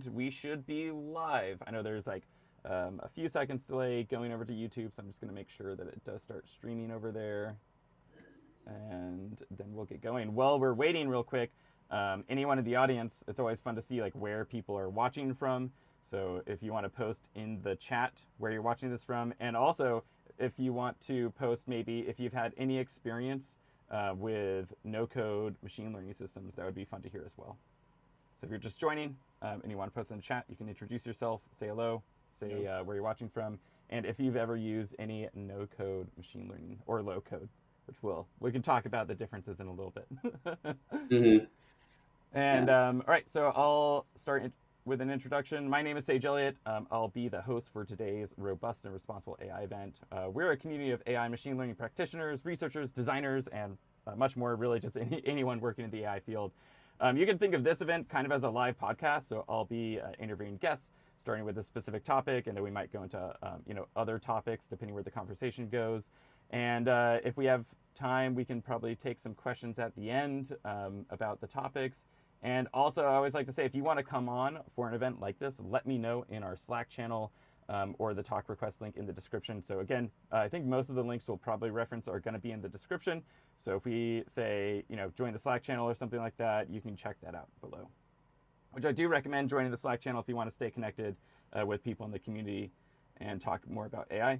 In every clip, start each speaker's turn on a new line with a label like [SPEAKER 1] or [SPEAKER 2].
[SPEAKER 1] and we should be live. I know there's like a few seconds delay going over to YouTube, so I'm just going to make sure that it does start streaming over there, and then we'll get going. While we're waiting real quick, anyone in the audience, it's always fun to see like where people are watching from. So if you want to post in the chat where you're watching this from, and also if you want to post maybe if you've had any experience with no-code machine learning systems, that would be fun to hear as well. So if you're just joining and you want to post in the chat, you can introduce yourself, say hello, say where you're watching from, and if you've ever used any no-code machine learning or low-code, which we can talk about the differences in a little bit.
[SPEAKER 2] Mm-hmm.
[SPEAKER 1] And all right, so I'll start with an introduction. My name is Sage Elliott. I'll be the host for today's Robust and Responsible AI event. We're a community of AI machine learning practitioners, researchers, designers, and much more, really just anyone working in the AI field. You can think of this event kind of as a live podcast, so I'll be interviewing guests, starting with a specific topic, and then we might go into other topics depending where the conversation goes. And if we have time, we can probably take some questions at the end about the topics. And also, I always like to say, if you want to come on for an event like this, let me know in our Slack channel or the talk request link in the description. So again, I think most of the links we'll probably reference are going to be in the description. So if we say, join the Slack channel or something like that, you can check that out below. Which I do recommend joining the Slack channel if you want to stay connected with people in the community and talk more about AI.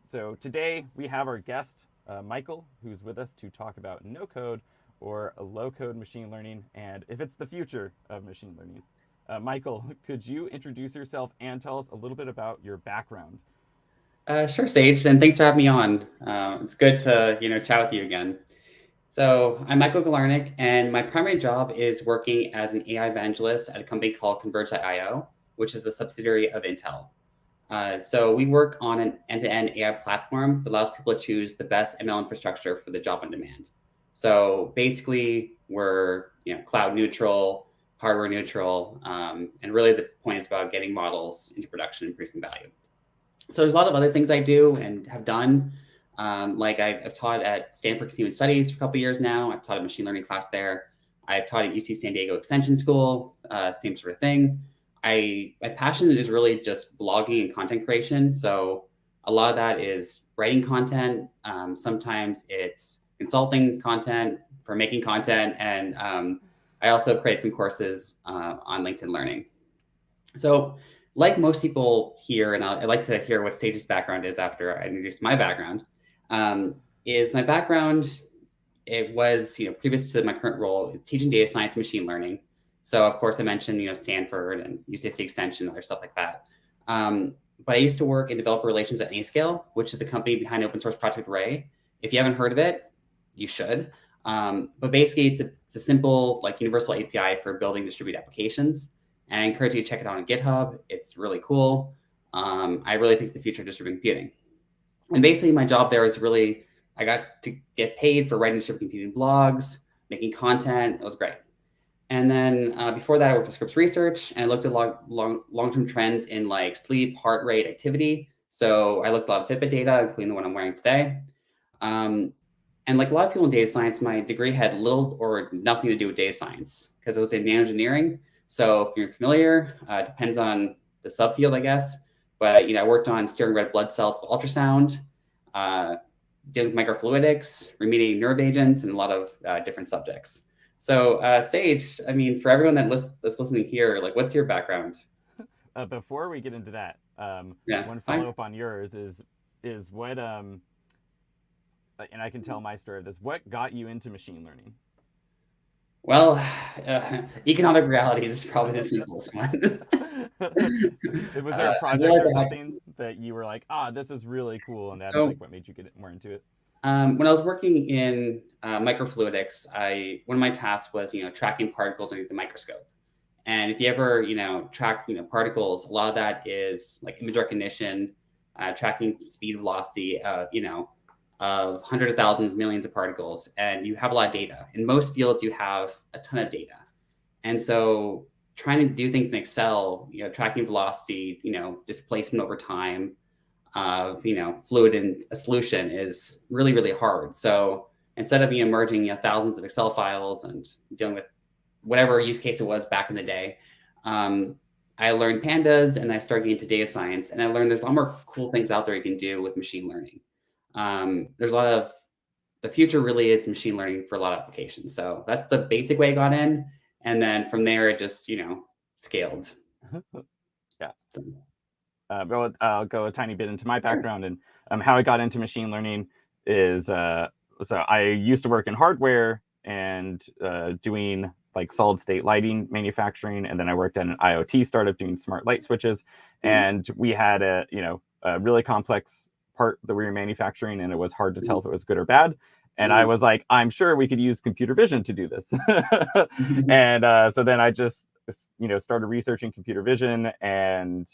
[SPEAKER 1] So today we have our guest, Michael, who's with us to talk about no code or low-code machine learning, and if it's the future of machine learning. Michael, could you introduce yourself and tell us a little bit about your background?
[SPEAKER 2] Sure, Sage, and thanks for having me on. It's good to chat with you again. So I'm Michael Galarnyk, and my primary job is working as an AI evangelist at a company called Rsqrd AI, which is a subsidiary of Intel. So we work on an end-to-end AI platform that allows people to choose the best ML infrastructure for the job on demand. So basically, we're cloud neutral, hardware neutral, and really the point is about getting models into production and increasing value. So there's a lot of other things I do and have done. Like I've taught at Stanford Continuing Studies for a couple of years now. I've taught a machine learning class there. I've taught at UC San Diego Extension School, same sort of thing. My passion is really just blogging and content creation. So a lot of that is writing content. Sometimes it's consulting content for making content. And I also create some courses on LinkedIn Learning. So like most people here, and I'd like to hear what Sage's background is after I introduce my background, is my background, it was, previous to my current role, teaching data science and machine learning. So of course I mentioned, Stanford and UCSD Extension and other stuff like that. But I used to work in developer relations at Rsqrd, which is the company behind open source Project Ray. If you haven't heard of it, you should. But basically it's a simple universal API for building distributed applications. And I encourage you to check it out on GitHub. It's really cool. I really think it's the future of distributed computing. And basically my job there is really, I got to get paid for writing distributed computing blogs, making content. It was great. And then before that, I worked at Scripps Research, and I looked at long-term trends in sleep, heart rate, activity. So I looked at a lot of Fitbit data, including the one I'm wearing today. And like a lot of people in data science, my degree had little or nothing to do with data science because it was in nanoengineering. So if you're familiar, depends on the subfield, I guess. But I worked on steering red blood cells with ultrasound, dealing with microfluidics, remediating nerve agents, and a lot of different subjects. So Sage, I mean, for everyone that's listening here, what's your background?
[SPEAKER 1] Before we get into that, one follow-up on yours is what, and I can tell my story of this, what got you into machine learning?
[SPEAKER 2] Well, economic realities is probably the simplest one.
[SPEAKER 1] Was there a project or something that you were like, this is really cool, and that's what made you get more into it?
[SPEAKER 2] When I was working in microfluidics, one of my tasks was tracking particles underneath the microscope. And if you ever track particles, a lot of that is like image recognition, tracking speed, velocity, of hundreds of thousands, millions of particles, and you have a lot of data. In most fields, you have a ton of data. And so trying to do things in Excel, tracking velocity, displacement over time of, fluid in a solution is really, really hard. So instead of merging thousands of Excel files and dealing with whatever use case it was back in the day, I learned pandas and I started getting into data science, and I learned there's a lot more cool things out there you can do with machine learning. There's a lot of the future really is machine learning for a lot of applications. So that's the basic way I got in, and then from there it just scaled.
[SPEAKER 1] Yeah.
[SPEAKER 2] So,
[SPEAKER 1] I'll go a tiny bit into my background and how I got into machine learning is so I used to work in hardware and doing like solid state lighting manufacturing, and then I worked at an IoT startup doing smart light switches, and we had a really complex part that we were manufacturing, and it was hard to tell if it was good or bad. And I was like, I'm sure we could use computer vision to do this. And so then I just started researching computer vision and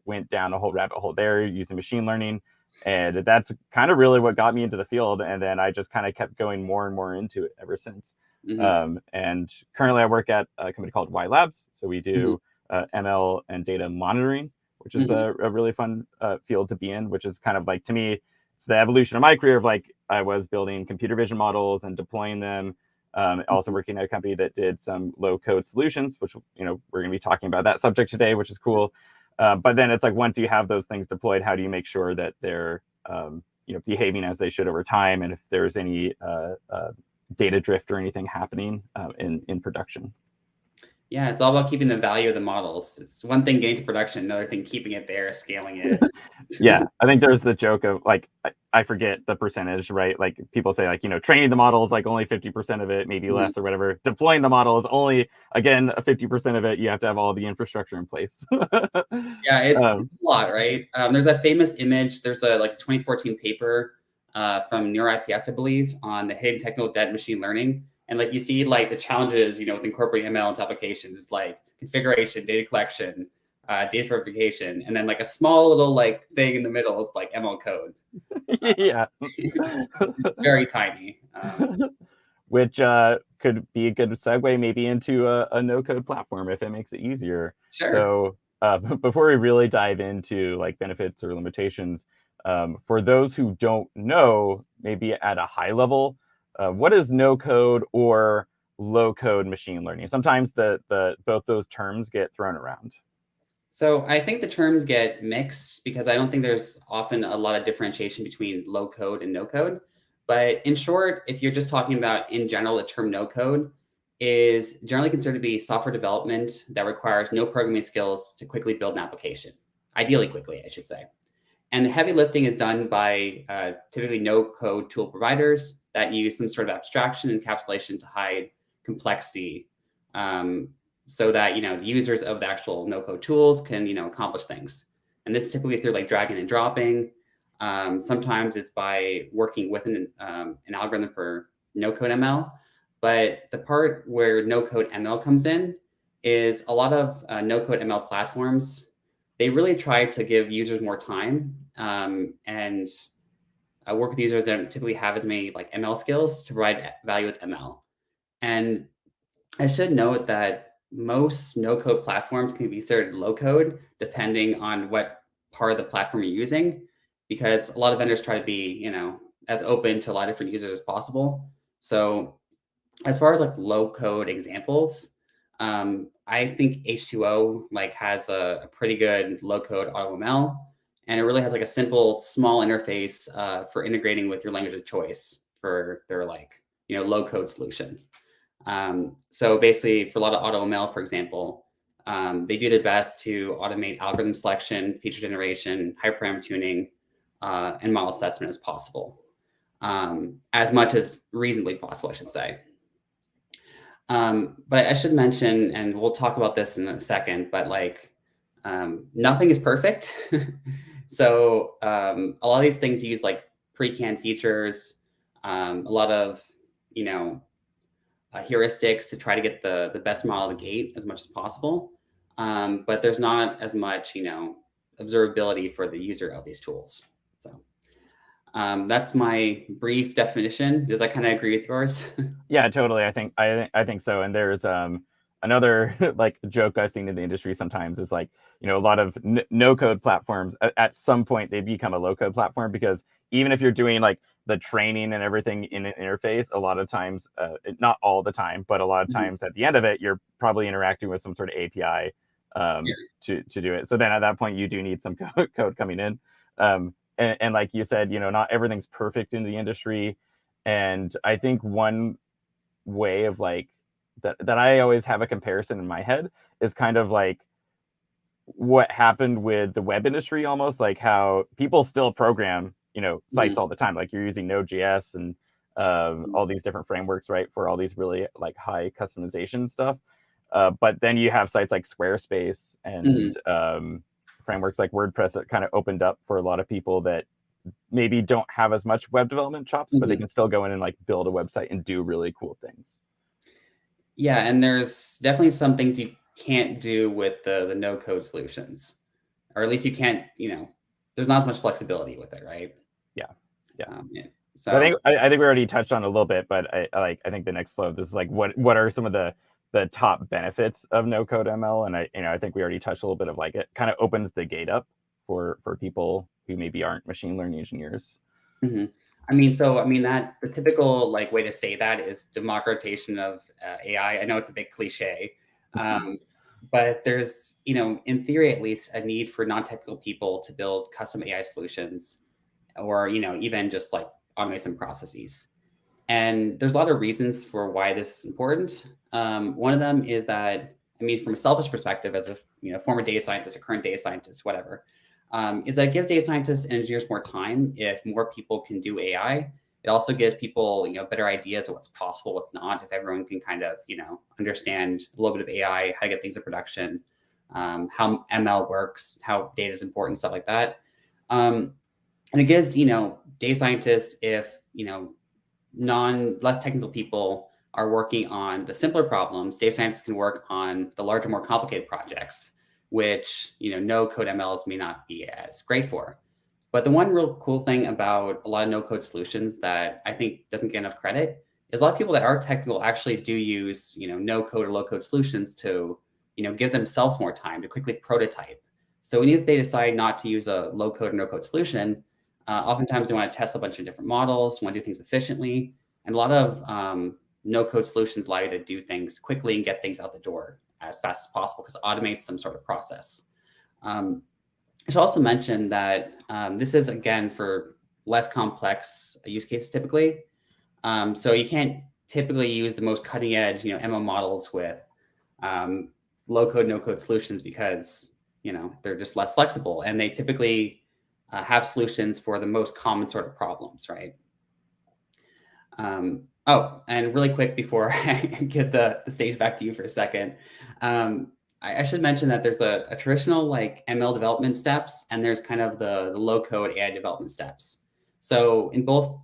[SPEAKER 1] went down a whole rabbit hole there using machine learning. And that's kind of really what got me into the field. And then I just kind of kept going more and more into it ever since. And currently I work at a company called Y Labs. So we do ML and data monitoring, which is a really fun field to be in, which is kind of like, to me, it's the evolution of my career of like, I was building computer vision models and deploying them. Also working at a company that did some low code solutions, which, we're going to be talking about that subject today, which is cool. But then it's like, once you have those things deployed, how do you make sure that they're, behaving as they should over time? And if there's any data drift or anything happening in production.
[SPEAKER 2] Yeah, it's all about keeping the value of the models. It's one thing getting to production, another thing keeping it there, scaling it.
[SPEAKER 1] Yeah, I think there's the joke of like, I forget the percentage, right? Like people say like, training the model is like only 50% of it, maybe less or whatever. Deploying the model is only, again, 50% of it. You have to have all the infrastructure in place.
[SPEAKER 2] Yeah, it's a lot, right? There's that famous image. There's a 2014 paper from NeurIPS, I believe, on the hidden technical debt machine learning. And like you see like the challenges, with incorporating ML into applications. It's like configuration, data collection, data verification, and then like a small little like thing in the middle is like ML code.
[SPEAKER 1] Yeah.
[SPEAKER 2] Very tiny.
[SPEAKER 1] Which could be a good segue maybe into a no-code platform if it makes it easier.
[SPEAKER 2] Sure.
[SPEAKER 1] So before we really dive into like benefits or limitations, for those who don't know, maybe at a high level, what is no-code or low-code machine learning? Sometimes both those terms get thrown around.
[SPEAKER 2] So I think the terms get mixed because I don't think there's often a lot of differentiation between low code and no code. But in short, if you're just talking about in general, the term no code is generally considered to be software development that requires no programming skills to quickly build an application, ideally quickly, I should say. And the heavy lifting is done by typically no code tool providers that use some sort of abstraction and encapsulation to hide complexity, so that the users of the actual no code tools can accomplish things. And this is typically through like dragging and dropping. Sometimes it's by working with an algorithm for no code ML. But the part where no code ML comes in is a lot of no code ML platforms. They really try to give users more time and work with users that don't typically have as many like ML skills to provide value with ML. And I should note that most no-code platforms can be considered low-code depending on what part of the platform you're using, because a lot of vendors try to be, as open to a lot of different users as possible. So as far as like low-code examples, I think H2O like has a pretty good low-code AutoML, and it really has like a simple, small interface for integrating with your language of choice for their low-code solution. So basically, for a lot of AutoML, for example, they do their best to automate algorithm selection, feature generation, hyperparameter tuning, and model assessment as possible, as much as reasonably possible, I should say. But I should mention, and we'll talk about this in a second, but nothing is perfect. So a lot of these things use like pre-canned features, a lot of, heuristics to try to get the best model of the gate as much as possible. But there's not as much, observability for the user of these tools. So that's my brief definition. Does that kind of agree with yours?
[SPEAKER 1] Yeah, totally. I think so. And there's another like joke I've seen in the industry sometimes is like, a lot of no code platforms at some point they become a low code platform, because even if you're doing like the training and everything in an interface, a lot of times, not all the time, but a lot of times at the end of it, you're probably interacting with some sort of API
[SPEAKER 2] Yeah.
[SPEAKER 1] to do it. So then at that point, you do need some code coming in. And like you said, not everything's perfect in the industry. And I think one way of like that I always have a comparison in my head is kind of like what happened with the web industry, almost like how people still program sites all the time, like you're using Node.js and all these different frameworks, right, for all these really like high customization stuff, but then you have sites like Squarespace and frameworks like WordPress that kind of opened up for a lot of people that maybe don't have as much web development chops, but they can still go in and like build a website and do really cool things.
[SPEAKER 2] Yeah, and there's definitely some things you can't do with the no code solutions, or at least you can't. There's not as much flexibility with it, right?
[SPEAKER 1] Yeah.
[SPEAKER 2] Yeah.
[SPEAKER 1] So
[SPEAKER 2] So
[SPEAKER 1] I think we already touched on it a little bit, but I think the next flow of this is like what are some of the top benefits of no code ML, and I think we already touched a little bit of like it kind of opens the gate up for people who maybe aren't machine learning engineers.
[SPEAKER 2] that the typical like way to say that is democratization of AI. I know it's a big cliche, but there's in theory at least a need for non-technical people to build custom AI solutions, or even just like automate some processes. And there's a lot of reasons for why this is important. One of them is that, from a selfish perspective, as a former data scientist, a current data scientist, whatever, is that it gives data scientists and engineers more time if more people can do AI. It also gives people better ideas of what's possible, what's not. If everyone can kind of understand a little bit of AI, how to get things in production, how ML works, how data is important, stuff like that. And it gives data scientists, if less technical people are working on the simpler problems, data scientists can work on the larger, more complicated projects, which no code MLs may not be as great for. But the one real cool thing about a lot of no code solutions that I think doesn't get enough credit is a lot of people that are technical actually do use no code or low code solutions to give themselves more time to quickly prototype. So even if they decide not to use a low code or no code solution, oftentimes they want to test a bunch of different models, want to do things efficiently, and a lot of no code solutions allow you to do things quickly and get things out the door as fast as possible because it automates some sort of process. I should also mention that this is, again, for less complex use cases typically. So you can't typically use the most cutting edge ML models with low code, no code solutions because they're just less flexible, and they typically have solutions for the most common sort of problems, right? And really quick before I get the stage back to you for a second, I should mention that there's a traditional like ML development steps, and there's kind of the low code AI development steps. So in both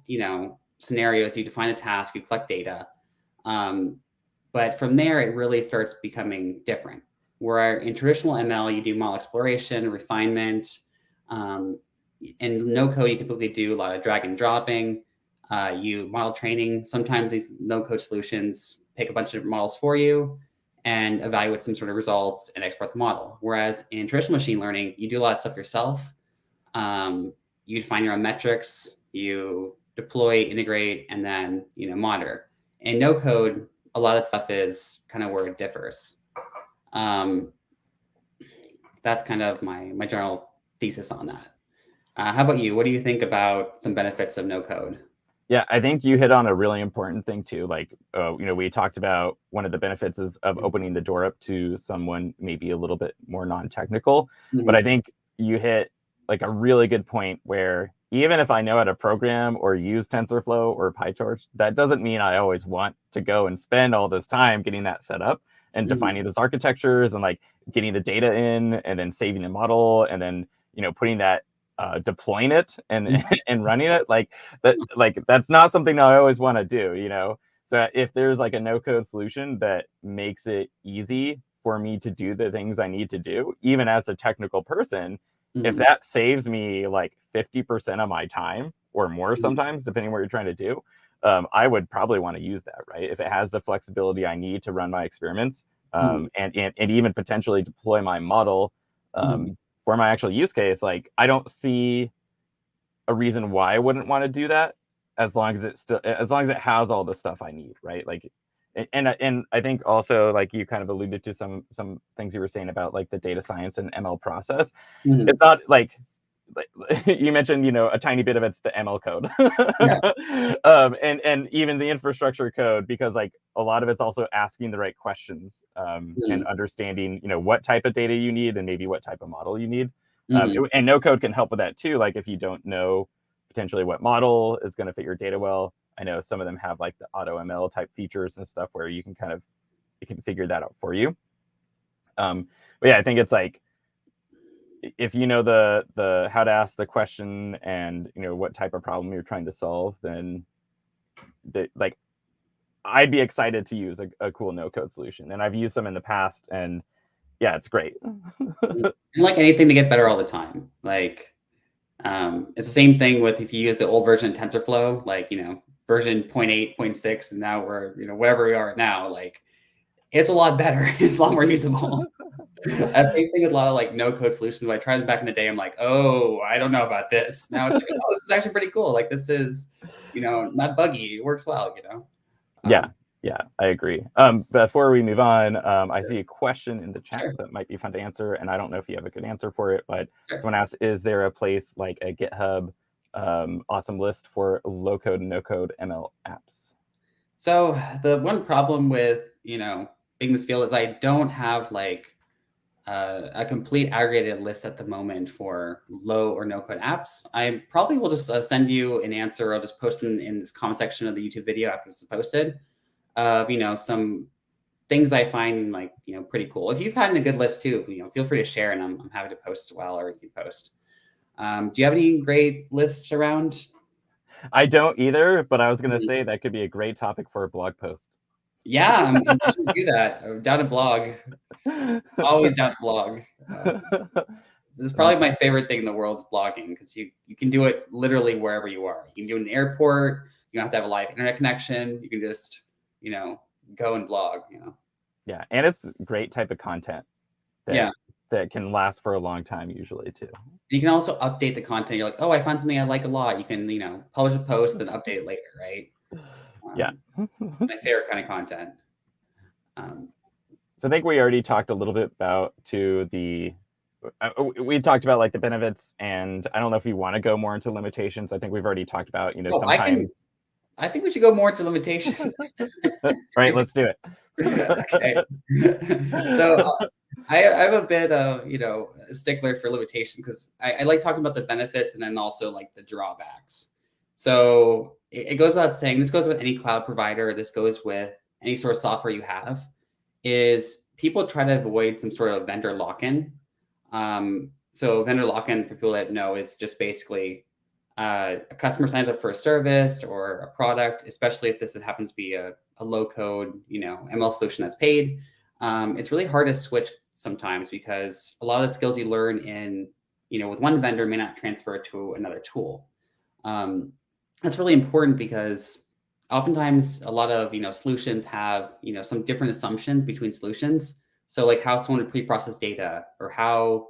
[SPEAKER 2] scenarios, you define a task, you collect data, but from there it really starts becoming different. Where in traditional ML you do model exploration, refinement. In no code, you typically do a lot of drag and dropping. You model training. Sometimes these no code solutions pick a bunch of different models for you and evaluate some sort of results and export the model. Whereas in traditional machine learning, you do a lot of stuff yourself. You define your own metrics, you deploy, integrate, and then monitor. In no code, a lot of stuff is kind of where it differs. That's kind of my general thesis on that. How about you? What do you think about some benefits of no code?
[SPEAKER 1] Yeah, I think you hit on a really important thing too. Like, we talked about one of the benefits of opening the door up to someone maybe a little bit more non-technical. But I think you hit like a really good point where even if I know how to program or use TensorFlow or PyTorch, that doesn't mean I always want to go and spend all this time getting that set up and defining those architectures and like getting the data in and then saving the model and then putting that deploying it and and running it like that's not something I always want to do. So if there's like a no code solution that makes it easy for me to do the things I need to do, even as a technical person, if that saves me like 50% of my time or more sometimes, depending what you're trying to do, I would probably want to use that, right? If it has the flexibility I need to run my experiments, and even potentially deploy my model for my actual use case, like I don't see a reason why I wouldn't want to do that. as long as it has all the stuff I need, right? Like, and I think also, like, you kind of alluded to some things you were saying about like the data science and ML process.
[SPEAKER 2] Mhm.
[SPEAKER 1] It's not like you mentioned, a tiny bit of it's the ML code,
[SPEAKER 2] Yeah.
[SPEAKER 1] and even the infrastructure code, because like a lot of it's also asking the right questions, and
[SPEAKER 2] Mhm.
[SPEAKER 1] understanding, what type of data you need and maybe what type of model you need.
[SPEAKER 2] Mhm.
[SPEAKER 1] And no code can help with that too. Like if you don't know potentially what model is going to fit your data well, I know some of them have like the auto ML type features and stuff where you can it can figure that out for you. But yeah, I think it's like, if you know the how to ask the question and what type of problem you're trying to solve, then like I'd be excited to use a cool no code solution, and I've used them in the past, and yeah, it's great.
[SPEAKER 2] And like anything, they get better all the time. Like, it's the same thing with if you use the old version of TensorFlow, like, version 0.8, 0.6, and now we're, wherever we are now, like, it's a lot better. It's a lot more usable. Same thing with a lot of like no code solutions. When I tried them back in the day, I'm like, oh, I don't know about this. Now it's like, oh, this is actually pretty cool. Like this is, not buggy. It works well.
[SPEAKER 1] Yeah,
[SPEAKER 2] Um,
[SPEAKER 1] yeah, I agree. Before we move on, I see a question in the chat
[SPEAKER 2] sure,
[SPEAKER 1] that might be fun to answer, and I don't know if you have a good answer for it, but
[SPEAKER 2] sure.
[SPEAKER 1] someone asked, is there a place like a GitHub awesome list for low code and no code ML apps?
[SPEAKER 2] So the one problem with, being this field is I don't have like a complete aggregated list at the moment for low or no code apps. I probably will just send you an answer. I'll just post in this comment section of the YouTube video after this is posted of, some things I find like, pretty cool. If you've had a good list too, feel free to share and I'm happy to post as well, or you can post. Do you have any great lists around?
[SPEAKER 1] I don't either, but I was going to
[SPEAKER 2] Mhm.
[SPEAKER 1] say that could be a great topic for a blog post.
[SPEAKER 2] Yeah, I'm down to do that. I'm down to blog. Always down to blog. This is
[SPEAKER 1] Uh,
[SPEAKER 2] probably my favorite thing in the world is blogging because you can do it literally wherever you are. You can do it in an airport. You don't have to have a live internet connection. You can just, you know, go and blog,
[SPEAKER 1] yeah, and it's great type of content that
[SPEAKER 2] Yeah.
[SPEAKER 1] that can last for a long time usually too.
[SPEAKER 2] You can also update the content. You're like, oh, I found something I like a lot. You can, publish a post, then update it later, right?
[SPEAKER 1] Yeah.
[SPEAKER 2] My favorite kind of content. Um,
[SPEAKER 1] So I think we already talked a little bit about we talked about like the benefits, and I don't know if you want to go more into limitations. I think we've already talked about,
[SPEAKER 2] oh,
[SPEAKER 1] sometimes.
[SPEAKER 2] I think we should go more into limitations.
[SPEAKER 1] All right, let's do it.
[SPEAKER 2] Okay. So I have a bit of, a stickler for limitations because I like talking about the benefits and then also like the drawbacks. So it goes without saying, this goes with any cloud provider, this goes with any sort of software you have, is people try to avoid some sort of vendor lock-in. So vendor lock-in, for people that know, is just basically a customer signs up for a service or a product, especially if this happens to be a low code, ML solution that's paid. It's really hard to switch sometimes because a lot of the skills you learn in, with one vendor may not transfer to another tool. Um, that's really important because oftentimes a lot of, solutions have, some different assumptions between solutions. So like how someone would pre-process data or how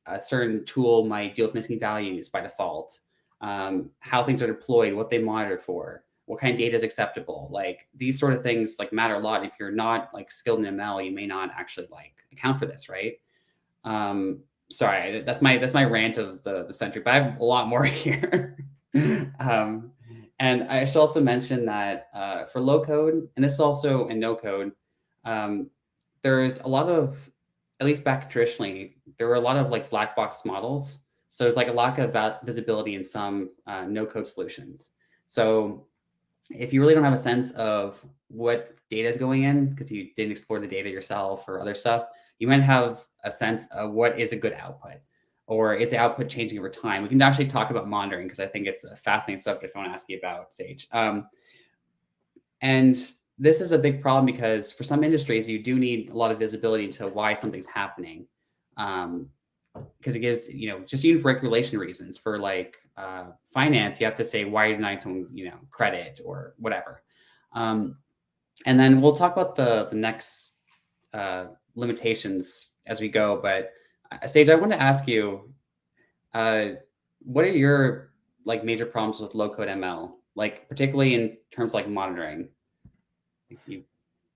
[SPEAKER 2] a certain tool might deal with missing values by default, how things are deployed, what they monitor for, what kind of data is acceptable. Like these sort of things like matter a lot. If you're not like skilled in ML, you may not actually like account for this, right? Sorry, that's my rant of the century, but I have a lot more here. um, and I should also mention that for low code, and this is also in no code, um, there's a lot of, at least back traditionally, there were a lot of like black box models. So there's like a lack of visibility in some no code solutions. So if you really don't have a sense of what data is going in because you didn't explore the data yourself or other stuff, you might have a sense of what is a good output or is the output changing over time. We can actually talk about monitoring because I think it's a fascinating subject I want to ask you about, Sage. And this is a big problem because for some industries, you do need a lot of visibility into why something's happening. Because it gives, just even for regulation reasons, for like finance, you have to say why you're denying someone, credit or whatever. And then we'll talk about the next limitations as we go. But Sage, I want to ask you, what are your like major problems with low code ML, like particularly in terms of, like monitoring? If you,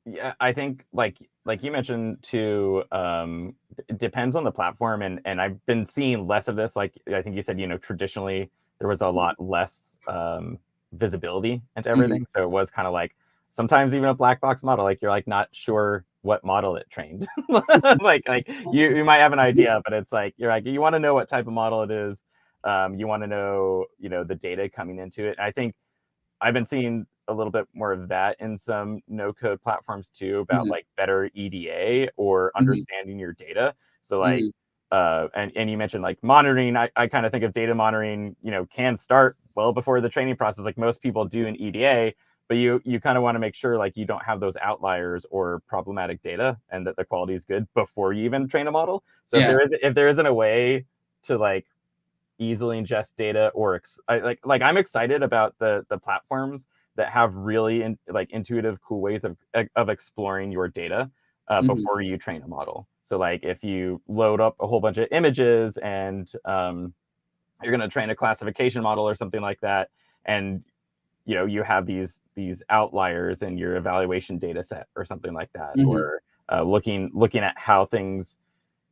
[SPEAKER 1] Yeah, I think like you mentioned too, it depends on the platform, and I've been seeing less of this. Like I think you said, traditionally there was a lot less visibility into
[SPEAKER 2] Mhm.
[SPEAKER 1] everything, so it was kind of like sometimes even a black box model, like you're like not sure what model it trained. Like you might have an idea, but it's like you're like you want to know what type of model it is. You want to know the data coming into it. And I think I've been seeing a little bit more of that in some no code platforms too, about
[SPEAKER 2] Mhm.
[SPEAKER 1] like better EDA or
[SPEAKER 2] Mhm.
[SPEAKER 1] understanding your data. So like
[SPEAKER 2] Mhm.
[SPEAKER 1] and you mentioned like monitoring. I kind of think of data monitoring, can start well before the training process, like most people do in EDA, but you kind of want to make sure like you don't have those outliers or problematic data and that the quality is good before you even train a model. So
[SPEAKER 2] Yeah.
[SPEAKER 1] if there isn't a way to like easily ingest data or like I'm excited about the platforms that have really like intuitive cool ways of exploring your data
[SPEAKER 2] Mhm.
[SPEAKER 1] before you train a model. So like if you load up a whole bunch of images and you're going to train a classification model or something like that, and you have these outliers in your evaluation data set or something like that,
[SPEAKER 2] Mhm.
[SPEAKER 1] or looking at how things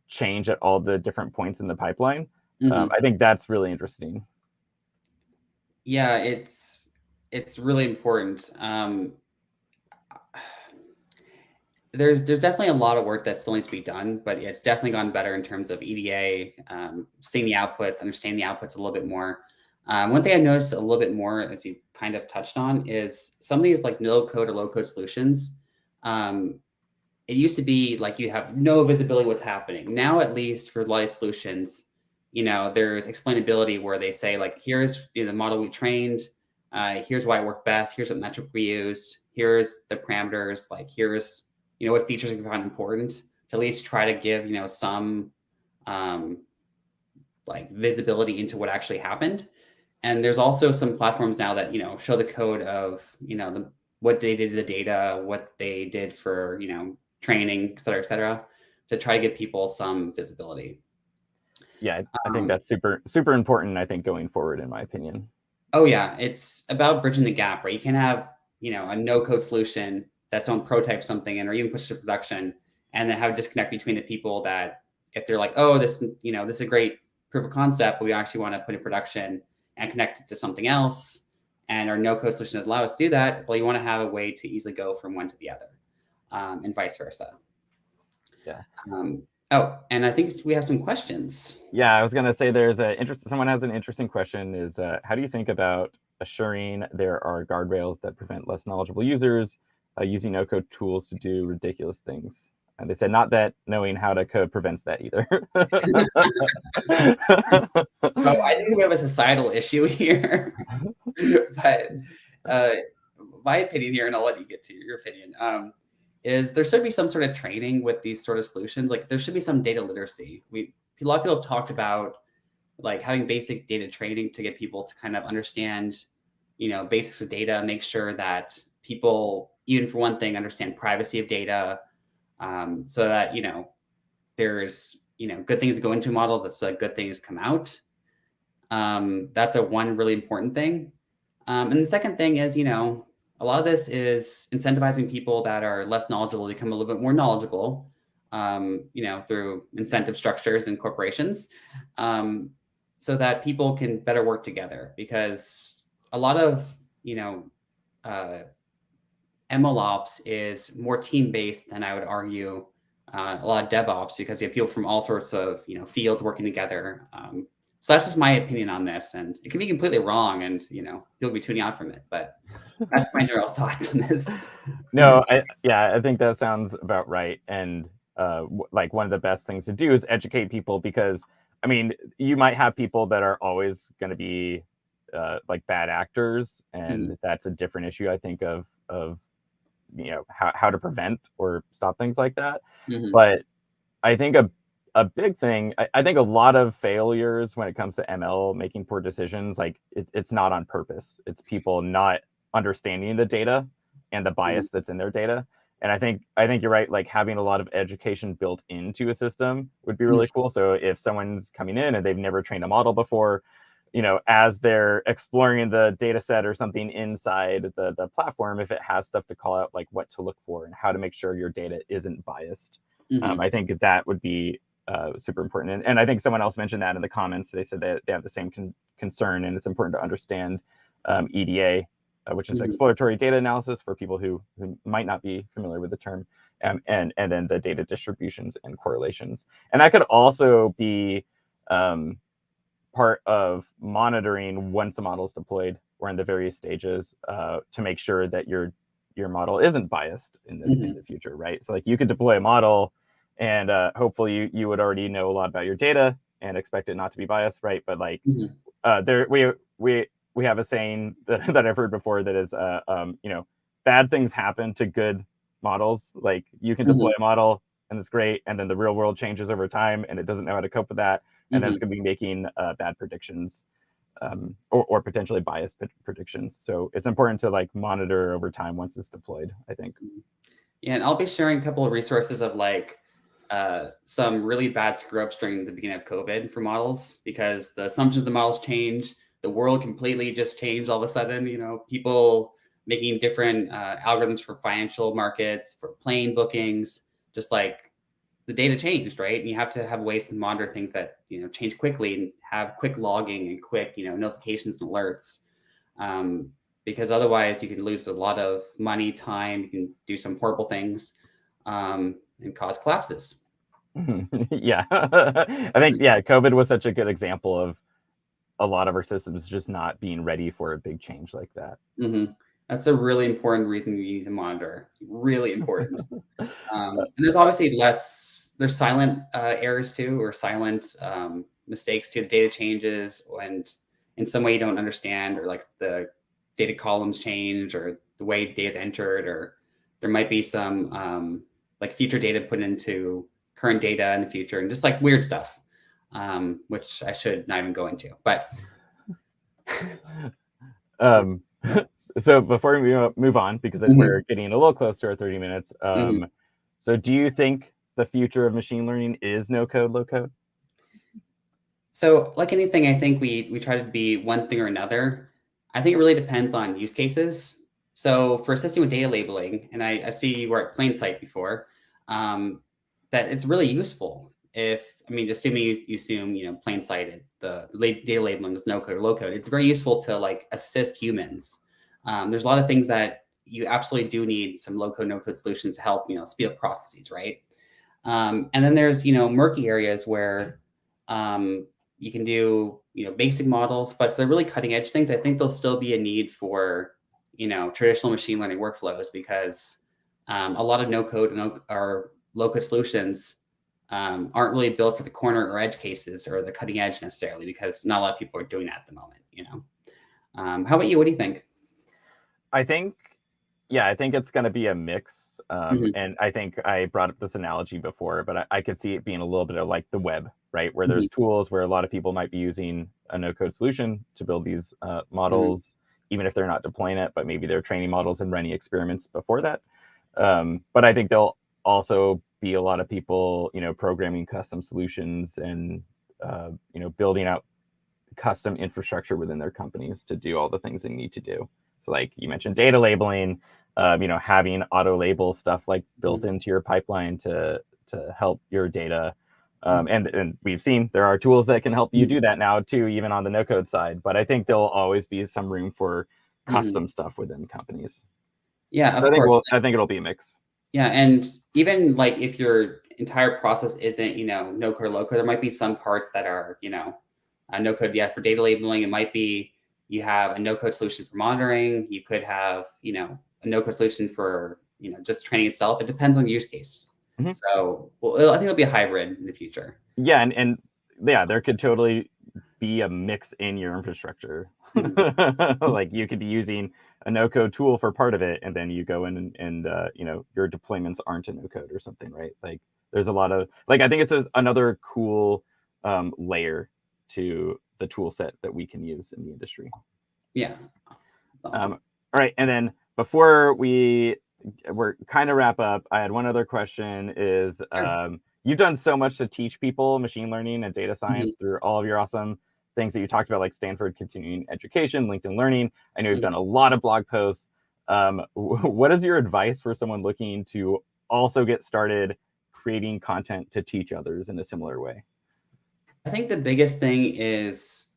[SPEAKER 1] change at all the different points in the pipeline.
[SPEAKER 2] Mhm.
[SPEAKER 1] I think that's really interesting.
[SPEAKER 2] Yeah, it's really important. There's definitely a lot of work that still needs to be done, but it's definitely gotten better in terms of EDA, seeing the outputs, understanding the outputs a little bit more. One thing I noticed a little bit more, as you kind of touched on, is some of these like no code or low code solutions. Um, it used to be like you have no visibility what's happening. Now, at least for a lot of solutions, there's explainability where they say like, here's the model we trained, here's why it worked best, here's what metric we used, here's the parameters, like here's what features we found important to at least try to give some um, like visibility into what actually happened. And there's also some platforms now that show the code of what they did to the data, what they did for training, et cetera, to try to give people some visibility.
[SPEAKER 1] Yeah, I think
[SPEAKER 2] Um,
[SPEAKER 1] that's super super important. I think going forward, in my opinion.
[SPEAKER 2] oh yeah, it's about bridging the gap, right? You can have a no code solution that's on prototype something and or even push to production, and then have a disconnect between the people that if they're like, oh, this is a great proof of concept, but we actually want to put in production and connect it to something else, and our no code solution does allow us to do that. Well, you want to have a way to easily go from one to the other, and vice versa.
[SPEAKER 1] Yeah,
[SPEAKER 2] Oh, and I think we have some questions.
[SPEAKER 1] yeah. I was gonna say there's a interest. Someone has an interesting question. Is how do you think about assuring there are guardrails that prevent less knowledgeable users using no-code tools to do ridiculous things? And they said not that knowing how to code prevents that either.
[SPEAKER 2] Oh, I think we have a societal issue here. But uh, my opinion here, and I'll let you get to your opinion, is there should be some sort of training with these sort of solutions. Like there should be some data literacy. A lot of people have talked about like having basic data training to get people to kind of understand, basics of data, make sure that people, even for one thing, understand privacy of data, so that there's good things go into a model, so that good things come out. That's a one really important thing. And the second thing is, a lot of this is incentivizing people that are less knowledgeable to become a little bit more knowledgeable, through incentive structures and corporations, um, so that people can better work together. Because a lot of, uh, MLOps is more team based than I would argue a lot of DevOps, because you have people from all sorts of fields working together. So that's just my opinion on this, and it can be completely wrong, and you'll be tuning out from it. But that's my general thoughts on this.
[SPEAKER 1] No, yeah, I think that sounds about right. And like one of the best things to do is educate people, because I mean, you might have people that are always going to be like bad actors,
[SPEAKER 2] Mhm,
[SPEAKER 1] and that's a different issue. I think of how to prevent or stop things like that.
[SPEAKER 2] mhm,
[SPEAKER 1] But I think a big thing, I think a lot of failures when it comes to ML making poor decisions, like it's not on purpose. It's people not understanding the data and the
[SPEAKER 2] mhm,
[SPEAKER 1] bias that's in their data. And I think you're right. Like having a lot of education built into a system would be
[SPEAKER 2] mhm,
[SPEAKER 1] really cool. So if someone's coming in and they've never trained a model before, as they're exploring the data set or something inside the platform, if it has stuff to call out, like what to look for and how to make sure your data isn't biased. I think that would be super important. And I think someone else mentioned that in the comments. They said that they have the same concern, and it's important to understand EDA, which is exploratory data analysis for people who might not be familiar with the term, and then the data distributions and correlations. And that could also be part of monitoring once a model is deployed or in the various stages to make sure that your model isn't biased in the future, right? So like you could deploy a model and hopefully you would already know a lot about your data and expect it not to be biased, right? But like there we have a saying that I've heard before that is bad things happen to good models. Like you can deploy a model and it's great, and then the real world changes over time and it doesn't know how to cope with that, and then it's going to be making bad predictions or potentially biased predictions. So it's important to like monitor over time once it's deployed, I think.
[SPEAKER 2] Yeah, and I'll be sharing a couple of resources of like some really bad screw ups during the beginning of COVID for models, because the assumptions of the models changed. The world completely just changed all of a sudden. People making different algorithms for financial markets, for plane bookings, just like the data changed, right? And you have to have ways to monitor things that change quickly and have quick logging and quick notifications and alerts. Because otherwise you can lose a lot of money, time, you can do some horrible things and cause collapses.
[SPEAKER 1] Yeah. I think, COVID was such a good example of a lot of our systems just not being ready for a big change like that.
[SPEAKER 2] That's a really important reason you need to monitor. Really important. And there's obviously there's silent errors too, or silent mistakes too. The data changes and in some way you don't understand, or like the data columns change, or the way data is entered, or there might be some like future data put into current data in the future, and just like weird stuff, which I should not even go into. But
[SPEAKER 1] so before we move on, because we're getting a little close to our 30 minutes, so do you think the future of machine learning is no code, low code?
[SPEAKER 2] So like anything, I think we try to be one thing or another. I think it really depends on use cases. So for assisting with data labeling, and I see you were at Plainsight before, that it's really useful. Assuming you assume, Plainsight, the data labeling is no code or low code, it's very useful to like assist humans. There's a lot of things that you absolutely do need some low code, no code solutions to help, speed up processes, right? And then there's, murky areas where you can do, basic models, but for the really cutting edge things, I think there'll still be a need for, traditional machine learning workflows, because a lot of no code or low code solutions aren't really built for the corner or edge cases or the cutting edge necessarily, because not a lot of people are doing that at the moment. How about you? What do you think?
[SPEAKER 1] I think it's going to be a mix. And I think I brought up this analogy before, but I could see it being a little bit of like the web, right? Where there's tools where a lot of people might be using a no-code solution to build these models, even if they're not deploying it, but maybe they're training models and running experiments before that. But I think there'll also be a lot of people, programming custom solutions and, building out custom infrastructure within their companies to do all the things they need to do. So like you mentioned data labeling, having auto label stuff like built into your pipeline to help your data. And we've seen there are tools that can help you do that now too, even on the no code side. But I think there'll always be some room for custom stuff within companies.
[SPEAKER 2] Yeah, of
[SPEAKER 1] So
[SPEAKER 2] course.
[SPEAKER 1] I think it'll be a mix.
[SPEAKER 2] Yeah, and even like if your entire process isn't, no code, low code, there might be some parts that are, no code. Yeah, for data labeling, it might be you have a no code solution for monitoring. You could have, a no code solution for, just training itself. It depends on use case. So, I think it'll be a hybrid in the future.
[SPEAKER 1] Yeah, and there could totally be a mix in your infrastructure. Like you could be using a no-code tool for part of it, and then you go in and your deployments aren't a no-code or something, right? Like there's a lot of I think it's another cool layer to the tool set that we can use in the industry.
[SPEAKER 2] Yeah.
[SPEAKER 1] Awesome. All right, and then before we're kind of wrap up, I had one other question. Is you've done so much to teach people machine learning and data science through all of your awesome things that you talked about, like Stanford continuing education, LinkedIn Learning. I know you've done a lot of blog posts. What is your advice for someone looking to also get started creating content to teach others in a similar way?
[SPEAKER 2] I think the biggest thing is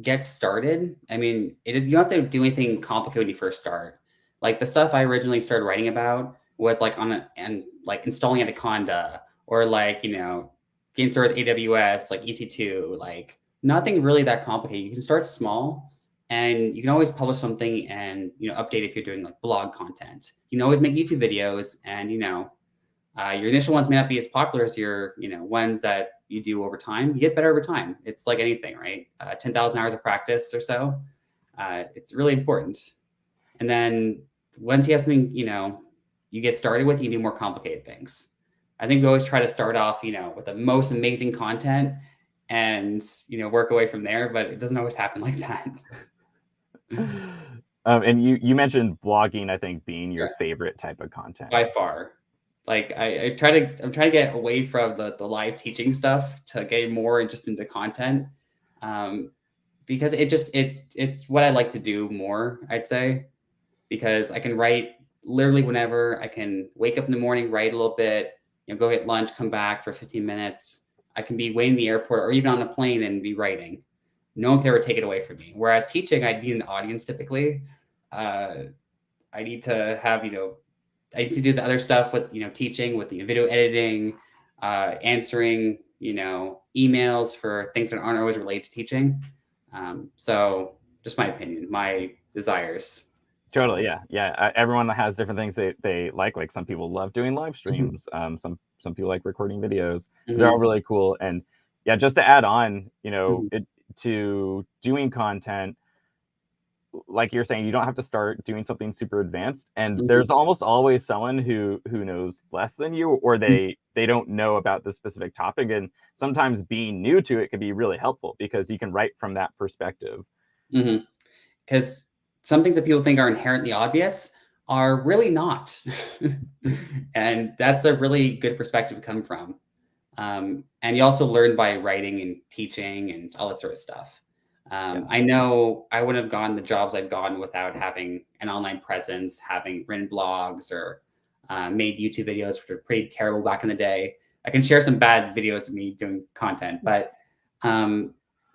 [SPEAKER 2] get started. I mean, you don't have to do anything complicated when you first start. Like the stuff I originally started writing about was like like installing Anaconda or like, getting started with AWS, like EC2, like nothing really that complicated. You can start small and you can always publish something and, update if you're doing like blog content. You can always make YouTube videos and, your initial ones may not be as popular as your, ones that you do over time. You get better over time. It's like anything, right? 10,000 hours of practice or so. It's really important. And then once you have something, you get started with, you do more complicated things. I think we always try to start off, with the most amazing content and, work away from there, but it doesn't always happen like that.
[SPEAKER 1] And you mentioned blogging, I think, being your favorite type of content.
[SPEAKER 2] By far. Like I'm trying to get away from the live teaching stuff to get more just into content, because it's what I like to do more, I'd say, because I can write literally whenever. I can wake up in the morning, write a little bit, go get lunch, come back for 15 minutes. I can be waiting in the airport or even on a plane and be writing. No one can ever take it away from me. Whereas teaching, I need an audience typically. I need to have, I need to do the other stuff with, teaching, with the video editing, answering, emails for things that aren't always related to teaching. So just my opinion, my desires.
[SPEAKER 1] Totally. Yeah. Everyone has different things they like. Like some people love doing live streams. Some people like recording videos. They're all really cool. And yeah, just to add on, to doing content, like you're saying, you don't have to start doing something super advanced, and there's almost always someone who knows less than you, or they don't know about the specific topic, and sometimes being new to it can be really helpful because you can write from that perspective.
[SPEAKER 2] Because some things that people think are inherently obvious are really not. And that's a really good perspective to come from. And you also learn by writing and teaching and all that sort of stuff. I know I wouldn't have gotten the jobs I've gotten without having an online presence, having written blogs or made YouTube videos, which were pretty terrible back in the day. I can share some bad videos of me doing content, but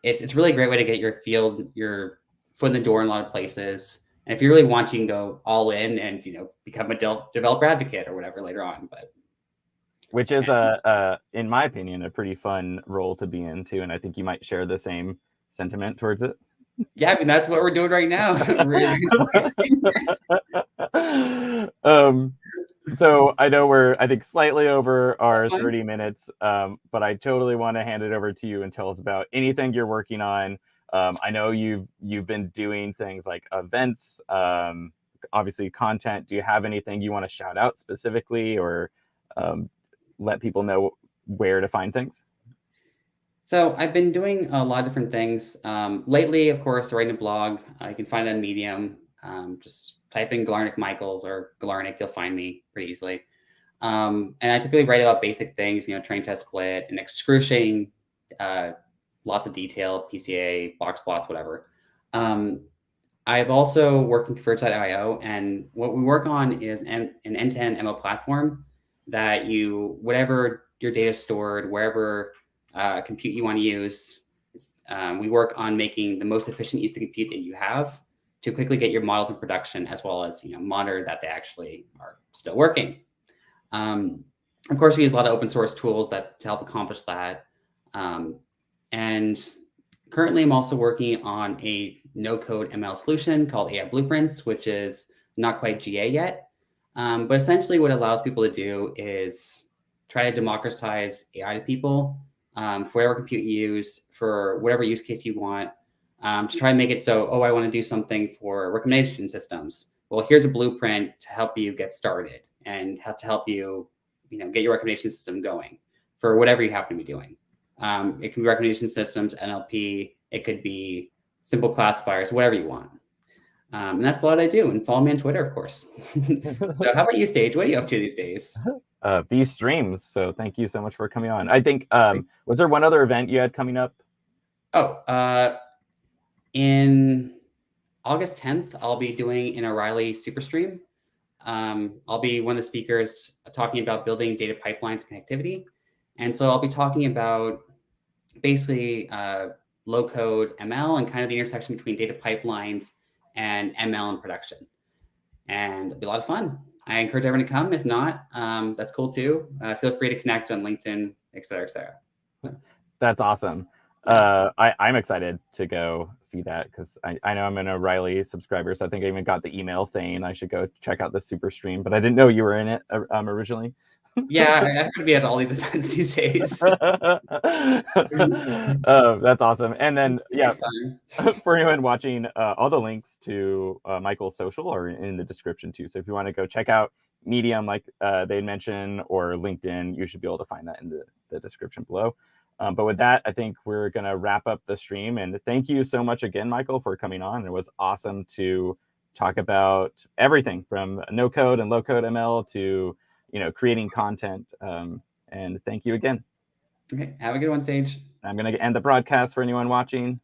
[SPEAKER 2] it's really a great way to get your foot in the door in a lot of places. And if you really want, you can go all in and become a developer advocate or whatever later on. But
[SPEAKER 1] which is in my opinion, a pretty fun role to be into, and I think you might share the same sentiment towards it.
[SPEAKER 2] Yeah, I mean that's what we're doing right now.
[SPEAKER 1] So I know I think slightly over our 30 minutes, but I totally want to hand it over to you and tell us about anything you're working on. I know you've been doing things like events, obviously content. Do you have anything you want to shout out specifically, or let people know where to find things?
[SPEAKER 2] So I've been doing a lot of different things. Lately, of course, writing a blog. You can find it on Medium. Just type in Galarnyk Michael or Galarnyk, you'll find me pretty easily. And I typically write about basic things, train test split, and excruciating, lots of detail, PCA, box plots, whatever. I've also worked in Rsqrd AI, and what we work on is an end-to-end ML platform that whatever your data is stored, wherever compute you want to use, we work on making the most efficient use of the compute that you have to quickly get your models in production, as well as monitor that they actually are still working. Of course, we use a lot of open source tools to help accomplish that. And currently, I'm also working on a no-code ML solution called AI Blueprints, which is not quite GA yet. But essentially, what it allows people to do is try to democratize AI to people for whatever compute you use, for whatever use case you want, to try and make it so, I want to do something for recommendation systems. Well, here's a blueprint to help you get started and to help you, get your recommendation system going for whatever you happen to be doing. It can be recommendation systems, NLP. It could be simple classifiers, whatever you want. And that's a lot I do. And follow me on Twitter, of course. So how about you, Sage? What are you up to these days?
[SPEAKER 1] These streams. So thank you so much for coming on. I think, was there one other event you had coming up?
[SPEAKER 2] Oh, In August 10th, I'll be doing an O'Reilly Super Stream. I'll be one of the speakers talking about building data pipelines and connectivity. And so I'll be talking about basically low code ML and kind of the intersection between data pipelines and ML in production. And it'll be a lot of fun. I encourage everyone to come. If not, that's cool too. Feel free to connect on LinkedIn, et cetera, et cetera.
[SPEAKER 1] That's awesome.
[SPEAKER 2] Yeah.
[SPEAKER 1] I'm excited to go see that because I know I'm an O'Reilly subscriber, so I think I even got the email saying I should go check out the super stream, but I didn't know you were in it originally.
[SPEAKER 2] Yeah, I have to be at all these events these days.
[SPEAKER 1] That's awesome. And then, yeah,
[SPEAKER 2] Next time.
[SPEAKER 1] for anyone watching, all the links to Michael's social are in the description too. So if you want to go check out Medium, like they mentioned, or LinkedIn, you should be able to find that in the description below. But with that, I think we're going to wrap up the stream. And thank you so much again, Michael, for coming on. It was awesome to talk about everything from no code and low code ML to creating content. And thank you again.
[SPEAKER 2] Okay, have a good one, Sage.
[SPEAKER 1] I'm going to end the broadcast for anyone watching.